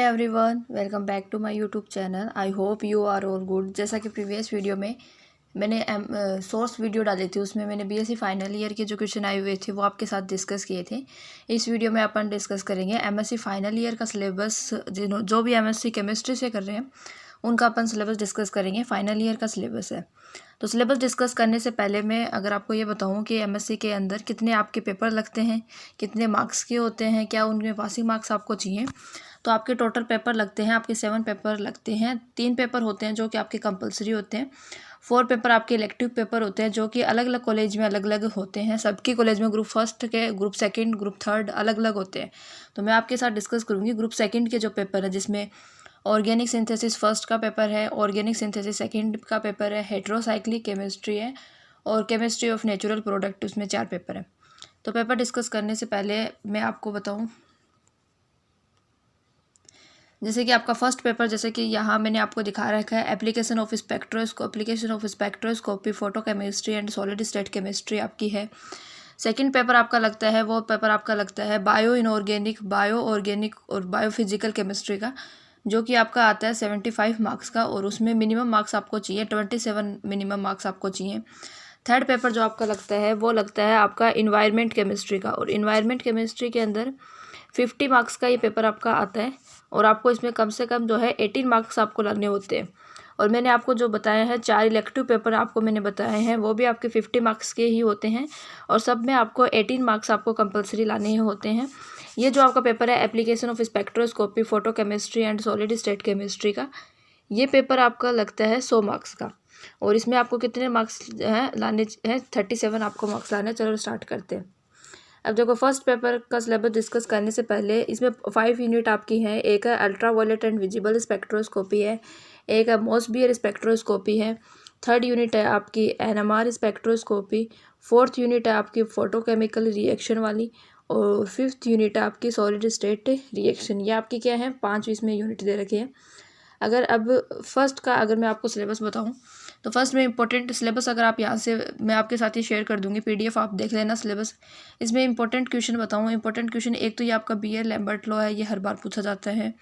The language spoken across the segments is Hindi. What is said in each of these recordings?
Everyone, welcome back to my YouTube channel. I hope you are all good. जैसा कि प्रीवियस वीडियो में मैंने सोर्स वीडियो डाली थी, उसमें मैंने बीएससी फाइनल ईयर के जो क्वेश्चन आए हुए थे वो आपके साथ डिस्कस किए थे। इस वीडियो में अपन डिस्कस करेंगे एमएससी फाइनल ईयर का सिलेबस। जो भी एमएससी केमिस्ट्री से कर रहे हैं उनका अपन सिलेबस डिस्कस करेंगे। फाइनल ईयर का सिलेबस है, तो सिलेबस डिस्कस करने से पहले मैं अगर आपको ये बताऊं कि एमएससी के अंदर कितने आपके पेपर लगते हैं, कितने मार्क्स के होते हैं, क्या उनमें पासिंग मार्क्स आपको चाहिए। तो आपके टोटल पेपर लगते हैं, आपके 7 पेपर लगते हैं। 3 पेपर होते हैं जो कि आपके कंपलसरी होते हैं। 4 पेपर आपके इलेक्टिव पेपर होते हैं जो कि अलग अलग कॉलेज में अलग अलग होते हैं। सबके कॉलेज में ग्रुप फर्स्ट के, ग्रुप सेकंड, ग्रुप थर्ड अलग अलग होते हैं। तो मैं आपके साथ डिस्कस करूँगी ग्रुप सेकंड के जो पेपर है, जिसमें ऑर्गेनिक सिंथेसिस फर्स्ट का पेपर है, ऑर्गेनिक सिंथेसिस सेकंड का पेपर है, हेट्रोसाइक्लिक केमिस्ट्री है और केमिस्ट्री ऑफ नेचुरल प्रोडक्ट, उसमें 4 पेपर है। तो पेपर डिस्कस करने से पहले मैं आपको बताऊं, जैसे कि आपका फर्स्ट पेपर, जैसे कि यहाँ मैंने आपको दिखा रखा है application of spectroscopy, photo chemistry and solid state chemistry आपकी है। सेकंड पेपर आपका लगता है, वो पेपर आपका लगता है बायो इनऑर्गेनिक, बायो ऑर्गेनिक और बायोफिजिकल केमिस्ट्री का, जो कि आपका आता है 75 मार्क्स का, और उसमें मिनिमम मार्क्स आपको चाहिए 27 मिनिमम मार्क्स आपको चाहिए। थर्ड पेपर जो आपका लगता है वो लगता है आपका इन्वायरमेंट केमिस्ट्री का, और इन्वायरमेंट केमिस्ट्री के अंदर 50 मार्क्स का ये पेपर आपका आता है, और आपको इसमें कम से कम जो है 18 मार्क्स आपको लाने होते हैं। और मैंने आपको जो बताया है 4 इलेक्टिव पेपर आपको मैंने बताए हैं, वो भी आपके 50 मार्क्स के ही होते हैं, और सब में आपको 18 मार्क्स आपको कंपलसरी लाने ही होते हैं। ये जो आपका पेपर है application of spectroscopy, photo chemistry and solid state chemistry का, ये पेपर आपका लगता है 100 मार्क्स का, और इसमें आपको कितने मार्क्स हैं लाने हैं, 37 आपको मार्क्स लाने। चलो स्टार्ट करते हैं। अब देखो, फर्स्ट पेपर का सिलेबस डिस्कस करने से पहले इसमें 5 यूनिट आपकी हैं। एक है अल्ट्रावायलेट एंड विजिबल स्पेक्ट्रोस्कोपी है, एक है मोसबियर स्पेक्ट्रोस्कोपी है, थर्ड यूनिट है आपकी एनएमआर स्पेक्ट्रोस्कोपी, फोर्थ यूनिट है आपकी फोटोकेमिकल रिएक्शन वाली, और फिफ्थ यूनिट है आपकी सॉलिड स्टेट रिएक्शन। ये आपकी क्या है, 5 इसमें यूनिट दे रखे हैं। अगर अब फर्स्ट का अगर मैं आपको सिलेबस बताऊं, तो फर्स्ट में इंपॉर्टेंट सिलेबस, अगर आप यहाँ से मैं आपके साथ ही शेयर कर दूंगी पीडीएफ, आप देख लेना सिलेबस। इसमें इंपॉर्टेंट क्वेश्चन बताऊँ। इंपॉर्टेंट क्वेश्चन एक तो ये आपका बीयर लैम्बर्ट लॉ है, ये हर बार पूछा जाता है।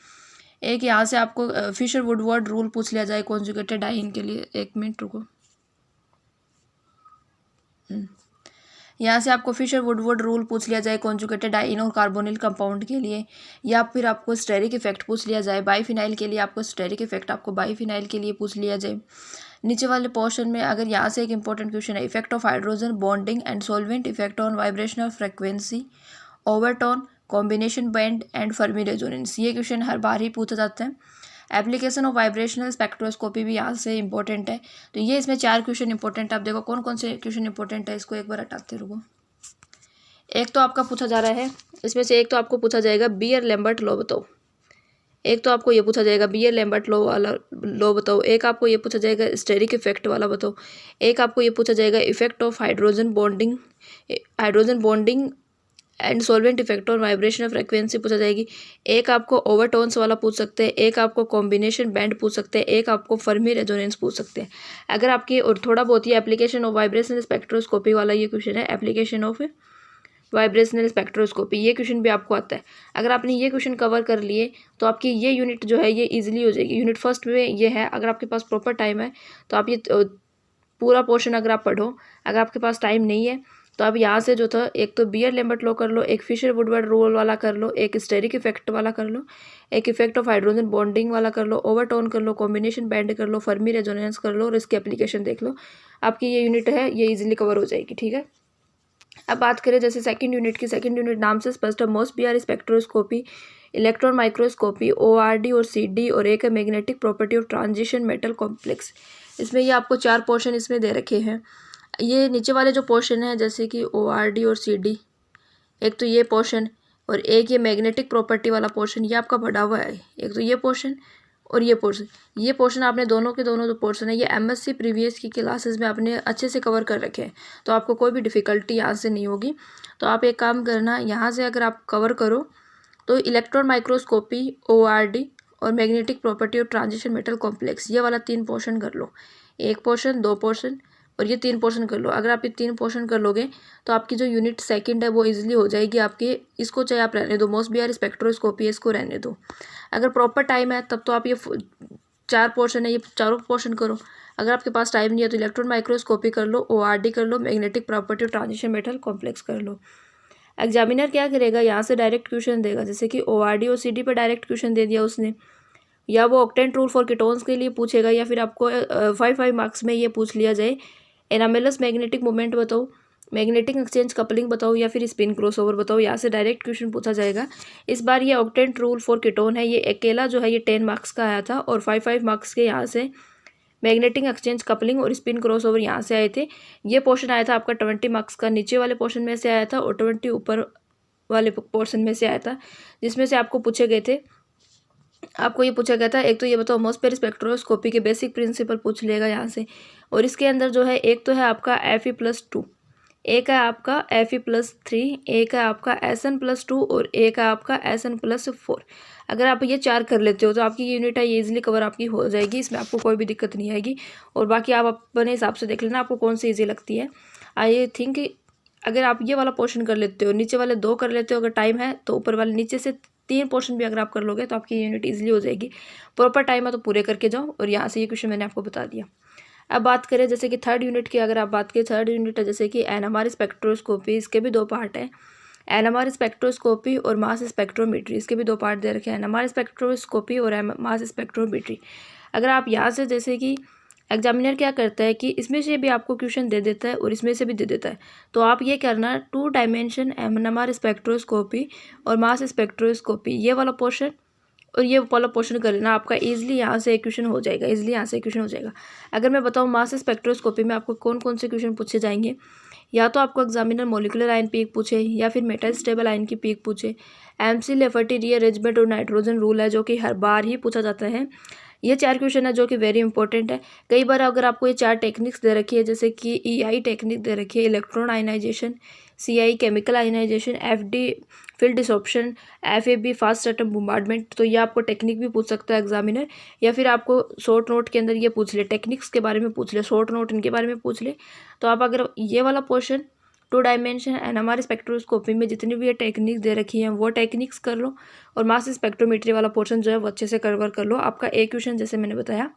एक यहाँ से आपको फिशर वुडवर्ड रूल पूछ लिया जाए कॉन्जुगेटेड आयन के लिए। एक मिनट रुको, यहाँ से आपको फिशर वुडवर्ड रूल पूछ लिया जाए कॉन्जुगेटेड आयन और कार्बोनिल कंपाउंड के लिए, या फिर आपको स्टेरिक इफेक्ट पूछ लिया जाए बाईफिनाइल के लिए, आपको स्टेरिक इफेक्ट आपको बाईफिनाइल के लिए पूछ लिया जाए। नीचे वाले पोर्शन में अगर यहाँ से एक इंपॉर्टेंट क्वेश्चन है, effect of hydrogen bonding and solvent, effect on vibrational frequency, overtone, combination band and Fermi resonance, ये क्वेश्चन हर बार ही पूछा जाता है। एप्लीकेशन ऑफ वाइब्रेशनल स्पेक्ट्रोस्कोपी भी यहाँ से इंपॉर्टेंट है। तो ये इसमें 4 क्वेश्चन इंपॉर्टेंट है। आप देखो कौन कौन से क्वेश्चन इंपॉर्टेंट है, इसको एक बार हटाते रहो। एक तो आपका पूछा जा रहा है, इसमें से एक तो आपको पूछा जाएगा बीयर लैम्बर्ट लॉ बताओ, एक तो आपको ये पूछा जाएगा बीयर लैम्बर्ट लॉ वाला लॉ बताओ, एक आपको ये पूछा जाएगा स्टेरिक इफेक्ट वाला बताओ, एक आपको ये पूछा जाएगा effect of hydrogen bonding and solvent effect और वाइब्रेशनल फ्रिक्वेंसी पूछा जाएगी, एक आपको ओवरटोन्स वाला पूछ सकते हैं, एक आपको कॉम्बिनेशन बैंड पूछ सकते हैं, एक आपको फर्मी रेजोनेंस पूछ सकते हैं। अगर आपकी और थोड़ा बहुत ही एप्लीकेशन ऑफ वाइब्रेशनल स्पेक्ट्रोस्कोपी वाला ये क्वेश्चन है, एप्लीकेशन ऑफ वाइब्रेशनल स्पेक्ट्रोस्कोपी, ये क्वेश्चन भी आपको आता है। अगर आपने ये क्वेश्चन कवर कर लिए तो आपकी ये यूनिट जो है ये इजीली हो जाएगी। यूनिट फर्स्ट में ये है, अगर आपके पास प्रॉपर टाइम है तो आप ये पूरा पोर्शन अगर आप पढ़ो। अगर आपके पास टाइम नहीं है तो आप यहाँ से जो था, एक तो बीयर लैम्बर्ट लॉ कर लो, एक फिशर वुडवर्ड रूल वाला कर लो, एक स्टेरिक इफेक्ट वाला कर लो, एक इफेक्ट ऑफ हाइड्रोजन बॉन्डिंग वाला कर लो, ओवरटोन कर लो, कॉम्बिनेशन बैंड कर लो, फर्मी रेजोनेंस कर लो, और इसकी एप्लीकेशन देख लो। आपकी ये यूनिट है ये इजीली कवर हो जाएगी, ठीक है। अब बात करें जैसे सेकंड यूनिट की, सेकंड यूनिट नाम से स्पष्ट है, मोसबियर स्पेक्ट्रोस्कोपी, इलेक्ट्रॉन माइक्रोस्कोपी, ओआरडी और सीडी, और एक है magnetic property of transition metal complex. इसमें ये आपको 4 पोर्शन इसमें दे रखे हैं। ये नीचे वाले जो पोर्शन है जैसे कि ओआरडी और सीडी, एक तो ये पोर्शन, और एक ये मैग्नेटिक प्रॉपर्टी वाला पोर्शन, ये आपका बढ़ा हुआ है। एक तो ये पोर्शन और ये पोर्शन आपने दोनों के दोनों जो पोर्शन है ये एमएससी प्रीवियस की क्लासेस में आपने अच्छे से कवर कर रखे हैं, तो आपको कोई भी डिफ़िकल्टी यहाँ से नहीं होगी। तो आप एक काम करना, यहाँ से अगर आप कवर करो तो इलेक्ट्रॉन माइक्रोस्कोपी, ओआरडी और magnetic property of transition metal complex, ये वाला 3 पोर्शन कर लो। एक पोर्शन, 2 पोर्शन और ये 3 पोर्शन कर लो। अगर आप ये 3 पोर्शन कर लोगे तो आपकी जो यूनिट सेकंड है वो इजीली हो जाएगी आपकी। इसको चाहे आप रहने दो, मोसबियर स्पेक्ट्रोस्कोपी इसको रहने दो। अगर प्रॉपर टाइम है तब तो आप ये 4 पोर्शन है, ये चारों पोर्शन करो। अगर आपके पास टाइम नहीं है तो इलेक्ट्रॉन माइक्रोस्कोपी कर लो, ORD कर लो, मैग्नेटिक प्रॉपर्टी और ट्रांजिशन मेटल कॉम्प्लेक्स कर लो। एग्जामिनर क्या करेगा, यहाँ से डायरेक्ट क्वेश्चन देगा, जैसे कि ORD और CD पर डायरेक्ट क्वेश्चन दे दिया उसने, या वो ऑक्टेंट रूल फॉर कीटोन्स के लिए पूछेगा, या फिर आपको 5 मार्क्स में ये पूछ लिया जाए एनामेलस मैग्नेटिक मोमेंट बताओ, मैग्नेटिक एक्सचेंज कपलिंग बताओ, या फिर स्पिन क्रॉसओवर बताओ। यहाँ से डायरेक्ट क्वेश्चन पूछा जाएगा। इस बार ये ऑक्टेंट रूल फॉर कीटोन है, ये अकेला जो है ये 10 मार्क्स का आया था, और 5 मार्क्स के यहाँ से मैग्नेटिक एक्सचेंज कपलिंग और स्पिन क्रॉसओवर यहाँ से आए थे। ये पोर्शन आया था आपका 20 मार्क्स का, नीचे वाले पोर्शन में से आया था, और 20 ऊपर वाले पोर्शन में से आया था, जिसमें से आपको पूछे गए थे, आपको ये पूछा गया था, एक तो ये बताओ मोस्पेयर स्पेक्ट्रोस्कोपी के बेसिक प्रिंसिपल पूछ लेगा यहाँ से। और इसके अंदर जो है एक तो है आपका Fe+2, एक है आपका Fe+3, एक है आपका Sn+2 और एक है आपका Sn+4। अगर आप ये 4 कर लेते हो तो आपकी यूनिट है ये इजीली कवर आपकी हो जाएगी, इसमें आपको कोई भी दिक्कत नहीं आएगी। और बाकी आप अपने हिसाब से देख लेना आपको कौन सी ईजी लगती है। आई थिंक अगर आप ये वाला पोर्शन कर लेते हो, नीचे वाले 2 कर लेते हो अगर टाइम है, तो ऊपर वाले नीचे से 3 पोर्शन भी अगर आप कर लोगे तो आपकी यूनिट ईजिली हो जाएगी। प्रॉपर टाइम है तो पूरे करके जाओ। और यहाँ से ये क्वेश्चन मैंने आपको बता दिया। अब बात करें जैसे कि थर्ड यूनिट की, अगर आप बात करें थर्ड यूनिट है जैसे कि NMR स्पेक्ट्रोस्कोपी, इसके भी 2 पार्ट हैं। NMR स्पेक्ट्रोस्कोपी और मास स्पेक्ट्रोमीट्री, इसके भी 2 पार्ट दे रखे हैं, NMR स्पेक्ट्रोस्कोपी और मास स्पेक्ट्रोमीट्री। अगर आप यहाँ से जैसे कि एग्जामिनर क्या करता है कि इसमें से भी आपको क्वेश्चन दे देता है और इसमें से भी दे देता है, तो आप ये करना 2 डायमेंशन NMR स्पेक्ट्रोस्कोपी और मास स्पेक्ट्रोस्कोपी, ये वाला पोर्शन और ये वाला पोर्शन कर लेना, आपका इजीली यहाँ से क्वेश्चन हो जाएगा, इजीली यहाँ से क्वेश्चन हो जाएगा। अगर मैं बताऊँ मास स्पेक्ट्रोस्कोपी में आपको कौन कौन से क्वेश्चन पूछे जाएंगे, या तो आपको एग्जामिनर मोलिकुलर आयन पीक पूछे, या फिर मेटल स्टेबल आयन की पीक पूछे, MC लेफर्टी रीअरेंजमेंट और नाइट्रोजन रूल है जो कि हर बार ही पूछा जाता है। ये 4 क्वेश्चन है जो कि वेरी इंपॉर्टेंट है। कई बार अगर आपको ये 4 टेक्निक्स दे रखी है, जैसे कि EI टेक्निक दे रखी है, electron ionisation, CI chemical ionisation, FD field desorption, FAB fast atom bombardment, तो ये आपको टेक्निक भी पूछ सकता है एग्जामिनर, या फिर आपको शॉर्ट नोट के अंदर ये पूछ ले, टेक्निक्स के बारे में पूछ ले, शॉर्ट नोट इनके बारे में पूछ ले। तो आप अगर ये वाला पोर्शन 2 डायमेंशन NMR स्पेक्ट्रोस्कोपी में जितनी भी ये टेक्निक दे रखी हैं वो टेक्निक्स कर लो, और मास स्पेक्ट्रोमेट्री वाला पोर्शन जो है वो अच्छे से कवर कर लो। आपका एक क्वेश्चन जैसे मैंने बताया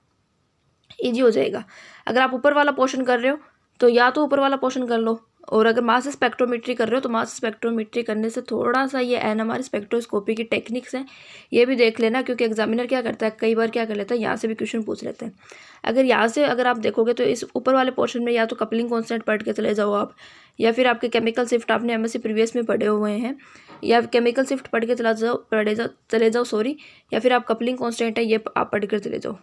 ईजी हो जाएगा। अगर आप ऊपर वाला पोर्शन कर रहे हो तो या तो ऊपर वाला पोर्शन कर लो, और अगर मास स्पेक्ट्रोमेट्री कर रहे हो तो मास स्पेक्ट्रोमेट्री करने से थोड़ा सा ये NMR स्पेक्ट्रोस्कोपी की टेक्निक्स हैं ये भी देख लेना, क्योंकि एग्जामिनर क्या करता है कई बार क्या कर लेता है यहाँ से भी क्वेश्चन पूछ लेते हैं। अगर यहाँ से अगर आप देखोगे तो इस ऊपर वाले पोर्शन में या तो कपलिंग कॉन्स्टेंट पढ़ के चले जाओ आप, या फिर आपके केमिकल शिफ्ट आपने MSc प्रीवियस में पढ़े हुए हैं, या केमिकल शिफ्ट पढ़ के चले जाओ सॉरी, या फिर आप कपलिंग कॉन्स्टेंट है ये आप पढ़ कर चले जाओ।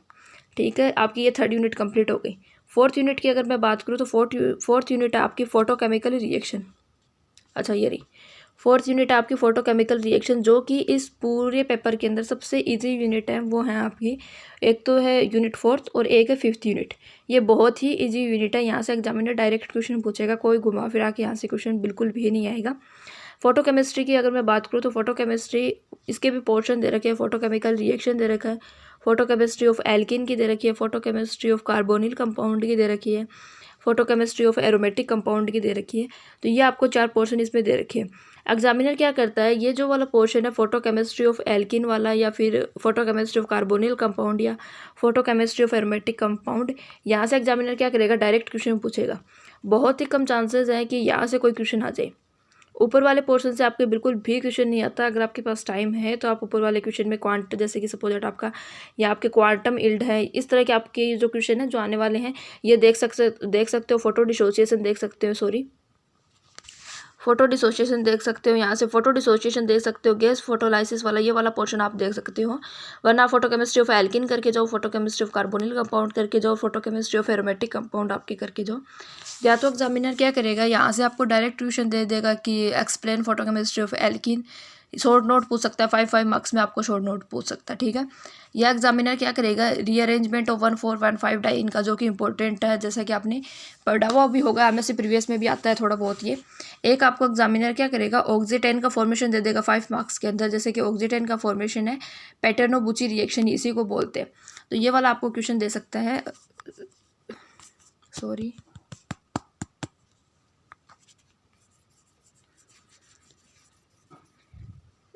ठीक है, आपकी ये थर्ड यूनिट कंप्लीट हो गई। फोर्थ यूनिट की अगर मैं बात करूँ तो फोर्थ यूनिट है आपकी फोटोकेमिकल रिएक्शन। अच्छा ये रही फोर्थ यूनिट है आपकी फोटोकेमिकल रिएक्शन, जो कि इस पूरे पेपर के अंदर सबसे इजी यूनिट है। वो है आपकी एक तो है यूनिट फोर्थ और एक है फिफ्थ यूनिट। ये बहुत ही इजी यूनिट है, यहाँ से एग्जामिनर डायरेक्ट क्वेश्चन पूछेगा, कोई घुमा फिरा के यहाँ से क्वेश्चन बिल्कुल भी नहीं आएगा। फोटोकेमिस्ट्री की अगर मैं बात करूँ तो फोटोकेमिस्ट्री इसके भी पोर्शन दे रखे हैं, फोटोकेमिकल रिएक्शन दे रखा है, फोटोकेमिस्ट्री ऑफ एल्किन की दे रखी है, फोटोकेमिस्ट्री ऑफ कार्बोनिल कंपाउंड की दे रखी है, फोटोकेमिस्ट्री ऑफ एरोमेटिक कंपाउंड की दे रखी है। तो ये आपको 4 पोर्शन इसमें दे रखे हैं। एग्जामिनर क्या करता है, ये जो वाला पोर्शन है फोटोकेमिस्ट्री ऑफ एल्किन वाला, या फिर फोटोकेमिस्ट्री ऑफ कार्बोनिल कंपाउंड, या फोटोकेमिस्ट्री ऑफ एरोमेटिक कंपाउंड, यहाँ से एग्जामिनर क्या करेगा डायरेक्ट क्वेश्चन पूछेगा। बहुत ही कम चांसेस हैं कि यहाँ से कोई क्वेश्चन आ जाए। ऊपर वाले पोर्शन से आपके बिल्कुल भी क्वेश्चन नहीं आता। अगर आपके पास टाइम है तो आप ऊपर वाले क्वेश्चन में क्वांट जैसे कि सपोज दैट आपका या आपके क्वांटम इल्ड है, इस तरह के आपके जो क्वेश्चन है जो आने वाले हैं ये देख सकते हो। फोटो डिसोसिएशन देख सकते हो, फोटो डिसोसिएशन देख सकते हो, यहाँ से फोटो डिसोसिएशन देख सकते हो, गैस फोटोलाइसिस वाला ये वाला पोर्शन आप देख सकते हो। वरना फोटोकेमिस्ट्री ऑफ एल्किन करके जाओ, फोटोकेमिस्ट्री ऑफ कार्बोनिल कंपाउंड करके जाओ, फोटोकेमिस्ट्री ऑफ एरोमेटिक कंपाउंड आपके करके जाओ। या तो एग्जामिनर क्या करेगा, यहाँ से आपको डायरेक्ट ट्यूशन दे देगा कि explain photochemistry of alkene, short note पूछ सकता है, 5 मार्क्स में आपको शॉर्ट नोट पूछ सकता है। ठीक है, यह एग्जामिनर क्या करेगा, रीअरेंजमेंट ऑफ 1,4,1,5 डाइन का, जो कि इंपॉर्टेंट है, जैसा कि आपने पढ़ा हुआ भी होगा, MSc प्रीवियस में भी आता है थोड़ा बहुत ये। एक आपको एग्जामिनर क्या करेगा, ऑक्सीटेन का फॉर्मेशन दे देगा 5 मार्क्स के अंदर, जैसे कि ऑक्सीटेन का फॉर्मेशन है पैटर्नो-बुची रिएक्शन, इसी को बोलते हैं। तो ये वाला आपको क्वेश्चन दे सकता है। सॉरी,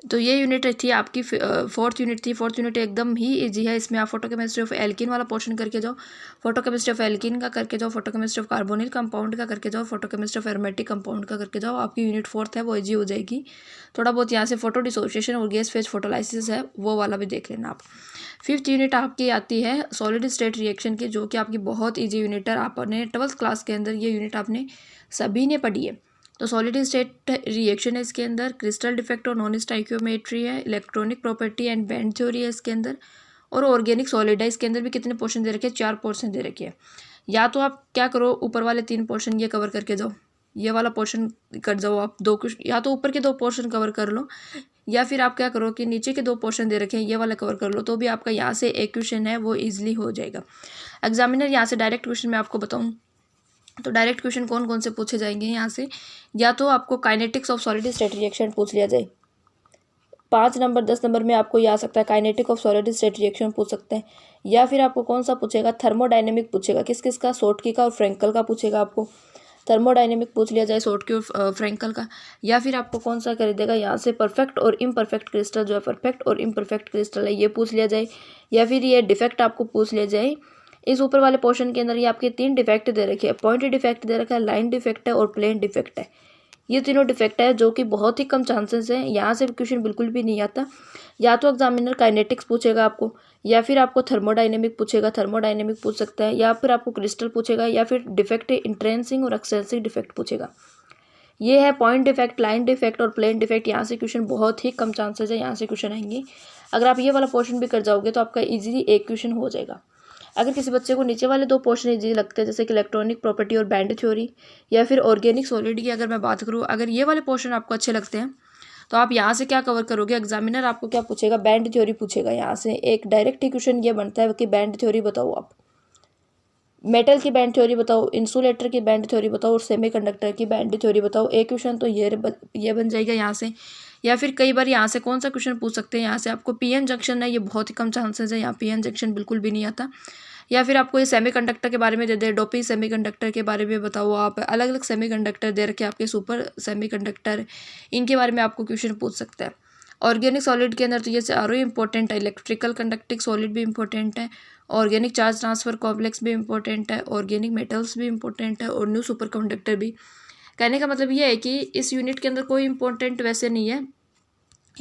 तो ये यूनिट थी आपकी फोर्थ यूनिट थी। फोर्थ यूनिट एकदम ही इजी है। इसमें आप फोटोकेमिस्ट्री ऑफ एल्किन वाला पोर्शन करके जाओ, फोटोकेमिस्ट्री ऑफ एल्किन का करके जाओ, फोटोकेमिस्ट्री ऑफ कार्बोनिल कंपाउंड का करके जाओ, फोटोकेमिस्ट्री ऑफ एरोमेटिक कंपाउंड का करके जाओ। आपकी यूनिट फोर्थ है वो इजी हो जाएगी। थोड़ा बहुत यहाँ से फोटो डिसोसिएशन और गैस फेज फोटोलाइसिस है वो वाला भी देख लेना आप। फिफ्थ यूनिट आपकी आती है सॉलिड स्टेट रिएक्शन की, जो कि आपकी बहुत ईजी यूनिट है। आपने 12th क्लास के अंदर ये यूनिट आपने सभी ने पढ़ी है। तो सॉलिड स्टेट रिएक्शन है इसके अंदर, क्रिस्टल डिफेक्ट और नॉन स्टाइकियोमेट्री है, electronic property and band theory है इसके अंदर, और ऑर्गेनिक सॉलिड है। इसके अंदर भी कितने पोर्शन दे रखे हैं? 4 पोर्शन दे रखे हैं। या तो आप क्या करो, ऊपर वाले 3 पोर्शन ये कवर करके जाओ, ये वाला पोर्शन कर जाओ आप, या तो ऊपर के 2 पोर्शन कवर कर लो, या फिर आप क्या करो कि नीचे के 2 पोर्शन दे रखे हैं ये वाला कवर कर लो, तो भी आपका यहाँ से एक क्वेश्चन है वो ईजिली हो जाएगा। एग्जामिनर यहाँ से डायरेक्ट क्वेश्चन मैं आपको बताऊँ तो डायरेक्ट क्वेश्चन कौन कौन से पूछे जाएंगे यहाँ से, या तो आपको kinetics of solid state reaction पूछ लिया जाए, 5 नंबर 10 नंबर में आपको ये आ सकता है, kinetic of solid state reaction पूछ सकते हैं। या फिर आपको कौन सा पूछेगा, थर्मोडाइनेमिक पूछेगा, किस किस का, शॉर्टकी का और फ्रैंकल का पूछेगा आपको। थर्मोडाइनेमिक पूछ लिया जाए, शॉर्टकी और फ्रैंकल का। या फिर आपको कौन सा कर देगा यहाँ से, परफेक्ट और इम्परफेक्ट क्रिस्टल, जो है परफेक्ट और इम्परफेक्ट क्रिस्टल है ये पूछ लिया जाए। या फिर ये डिफेक्ट आपको पूछ लिया जाए। इस ऊपर वाले पोर्शन के अंदर ये आपके 3 डिफेक्ट दे रखे हैं, पॉइंट डिफेक्ट दे रखा है, लाइन डिफेक्ट है और प्लेन डिफेक्ट है। ये तीनों डिफेक्ट है जो कि बहुत ही कम चांसेस हैं, यहाँ से क्वेश्चन बिल्कुल भी नहीं आता। या तो एग्जामिनर काइनेटिक्स पूछेगा आपको, या फिर आपको थर्मोडाइनेमिक पूछेगा, थर्मोडाइनेमिक पूछ सकता है, या फिर आपको क्रिस्टल पूछेगा, या फिर डिफेक्ट इंट्रेंसिंग और एक्सटेंसिंग डिफेक्ट पूछेगा। ये है पॉइंट डिफेक्ट, लाइन डिफेक्ट और प्लेन डिफेक्ट। यहाँ से क्वेश्चन बहुत ही कम चांसेस है यहाँ से क्वेश्चन आएंगे। अगर आप ये वाला पोर्शन भी कर जाओगे तो आपका इजीली एक क्वेश्चन हो जाएगा। अगर किसी बच्चे को नीचे वाले 2 पोर्शन इजी लगते हैं, जैसे कि इलेक्ट्रॉनिक प्रॉपर्टी और बैंड थ्योरी, या फिर ऑर्गेनिक सॉलिड की अगर मैं बात करूँ, अगर ये वाले पोर्शन आपको अच्छे लगते हैं तो आप यहाँ से क्या कवर करोगे, एग्जामिनर आपको क्या पूछेगा, बैंड थ्योरी पूछेगा। यहाँ से एक डायरेक्ट ही क्वेश्चन ये बनता है कि बैंड थ्योरी बताओ, आप मेटल की बैंड थ्योरी बताओ, इंसुलेटर की बैंड थ्योरी बताओ और सेमीकंडक्टर की बैंड थ्योरी बताओ। एक क्वेश्चन तो ये बन जाएगा यहाँ से। या फिर कई बार यहाँ से कौन सा क्वेश्चन पूछ सकते हैं, यहाँ से आपको पीएन जंक्शन है, ये बहुत ही कम चांसेस है, यहाँ पीएन जंक्शन बिल्कुल भी नहीं आता। या फिर आपको ये सेमीकंडक्टर के बारे में दे दे, डोपी सेमीकंडक्टर के बारे में बताओ, आप अलग अलग सेमीकंडक्टर दे रखे आपके, सुपर सेमीकंडक्टर, इनके बारे में आपको क्वेश्चन पूछ सकता है। ऑर्गेनिक सॉलिड के अंदर तो ये चारों ही इंपॉर्टेंट है, इलेक्ट्रिकल कंडक्टिंग सॉलिड भी इंपॉर्टेंट है, ऑर्गेनिक चार्ज ट्रांसफर कॉम्प्लेक्स भी इंपॉर्टेंट है, ऑर्गेनिक मेटल्स भी इंपॉर्टेंट है और न्यू सुपर कंडक्टर भी। कहने का मतलब ये है कि इस यूनिट के अंदर कोई इंपॉर्टेंट वैसे नहीं है,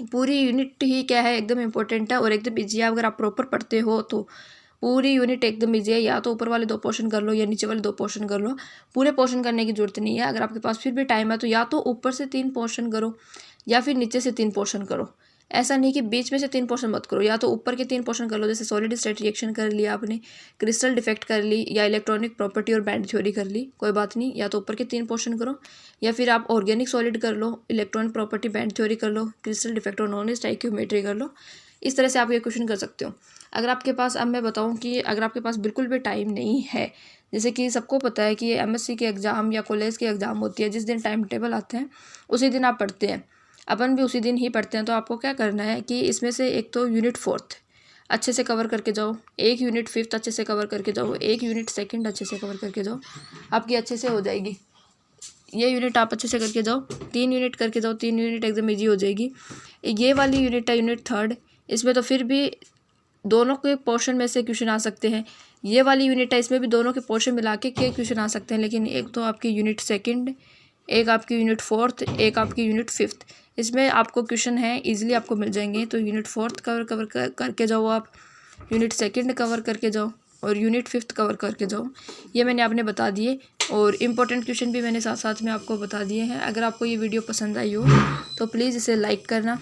पूरी यूनिट ही क्या है एकदम इंपॉर्टेंट है और एकदम ईजी है। अगर आप प्रॉपर पढ़ते हो तो पूरी यूनिट एकदम ईजी है। या तो ऊपर वाले 2 पोर्शन कर लो या नीचे वाले 2 पोर्शन कर लो, पूरे पोर्शन करने की जरूरत नहीं है। अगर आपके पास फिर भी टाइम है तो या तो ऊपर से 3 पोर्शन करो या फिर नीचे से 3 पोर्शन करो। ऐसा नहीं कि बीच में से 3 पोर्शन मत करो, या तो ऊपर के 3 पोर्शन कर लो, जैसे सॉलिड स्टेट रिएक्शन कर लिया आपने, क्रिस्टल डिफेक्ट कर ली, या इलेक्ट्रॉनिक प्रॉपर्टी और बैंड थ्योरी कर ली, कोई बात नहीं। या तो ऊपर के 3 पोर्शन करो, या फिर आप ऑर्गेनिक सॉलिड कर लो, इलेक्ट्रॉनिक प्रॉपर्टी बैंड थ्योरी कर लो, क्रिस्टल डिफेक्ट और नॉन स्टाइकियोमेट्री कर लो। इस तरह से आप ये क्वेश्चन कर सकते हो। अगर आपके पास, अब मैं बताऊं कि अगर आपके पास बिल्कुल भी टाइम नहीं है, जैसे कि सबको पता है कि एमएससी के एग्ज़ाम या कॉलेज के एग्ज़ाम होती है, जिस दिन टाइम टेबल आते हैं उसी दिन आप पढ़ते हैं, अपन भी उसी दिन ही पढ़ते हैं, तो आपको क्या करना है कि इसमें से एक तो यूनिट 4th अच्छे से कवर करके जाओ, एक यूनिट 5th अच्छे से कवर करके जाओ, एक यूनिट 2nd अच्छे से कवर करके जाओ, आपकी अच्छे से हो जाएगी। ये यूनिट आप अच्छे से करके जाओ, 3 यूनिट करके जाओ, 3 यूनिट एकदम ईजी हो जाएगी। ये वाली यूनिट है यूनिट 3rd, इसमें तो फिर भी दोनों के पोर्शन में से क्वेश्चन आ सकते हैं। ये वाली यूनिट है, इसमें भी दोनों के पोर्शन मिला के क्वेश्चन आ सकते हैं, लेकिन एक तो आपकी यूनिट 2nd, एक आपकी यूनिट 4th, एक आपकी यूनिट 5th, इसमें आपको क्वेश्चन है इजीली आपको मिल जाएंगे। तो यूनिट 4th कवर करके जाओ आप, यूनिट 2nd कवर करके जाओ और यूनिट 5th कवर करके जाओ। ये मैंने आपने बता दिए और इम्पोर्टेंट क्वेश्चन भी मैंने साथ साथ में आपको बता दिए हैं। अगर आपको ये वीडियो पसंद आई हो तो प्लीज़ इसे लाइक करना,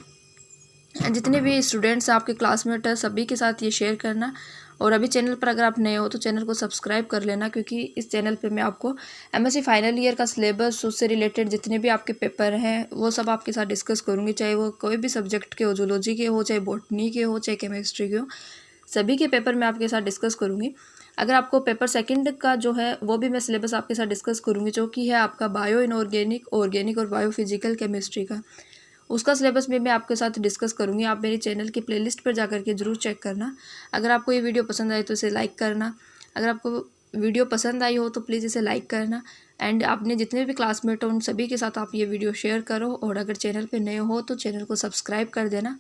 जितने भी स्टूडेंट्स आपके क्लासमेट हैं सभी के साथ ये शेयर करना, और अभी चैनल पर अगर आप नए हो तो चैनल को सब्सक्राइब कर लेना, क्योंकि इस चैनल पे मैं आपको एमएससी फाइनल ईयर का सिलेबस, उससे रिलेटेड जितने भी आपके पेपर हैं वो सब आपके साथ डिस्कस करूँगी, चाहे वो कोई भी सब्जेक्ट के हो, जूलॉजी के हो, चाहे बॉटनी के हो, चाहे केमिस्ट्री के हो, सभी के पेपर मैं आपके साथ डिस्कस करूँगी। अगर आपको पेपर 2nd का जो है वो भी मैं सिलेबस आपके साथ डिस्कस करूँगी, जो कि है आपका बायो इनऑर्गेनिक, ऑर्गेनिक और बायोफिजिकल केमिस्ट्री का, उसका सिलेबस भी मैं आपके साथ डिस्कस करूँगी। आप मेरे चैनल की प्लेलिस्ट पर जाकर के ज़रूर चेक करना। अगर आपको ये वीडियो पसंद आए तो इसे लाइक करना, अगर आपको वीडियो पसंद आई हो तो प्लीज़ इसे लाइक करना। एंड आपने जितने भी क्लासमेट हो उन सभी के साथ आप ये वीडियो शेयर करो, और अगर चैनल पे नए हो तो चैनल को सब्सक्राइब कर देना।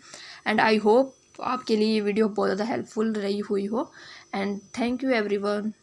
एंड आई होप आपके लिए ये वीडियो बहुत ज़्यादा हेल्पफुल रही हुई हो। And thank you everyone.